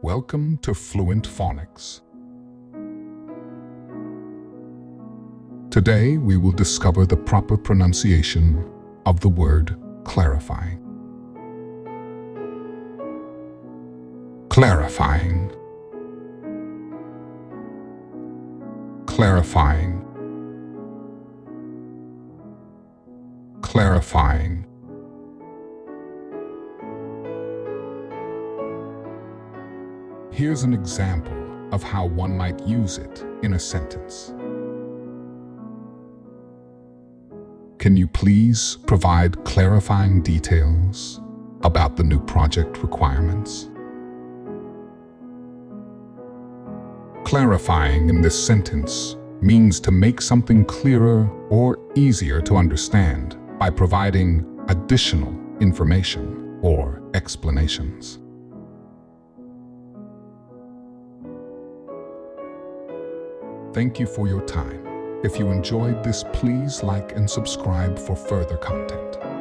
Welcome to Fluent Phonics. Today we will discover the proper pronunciation of the word clarifying. Clarifying. Clarifying. Clarifying. Here's an example of how one might use it in a sentence. Can you please provide clarifying details about the new project requirements? Clarifying in this sentence means to make something clearer or easier to understand by providing additional information or explanations. Thank you for your time. If you enjoyed this, please like and subscribe for further content.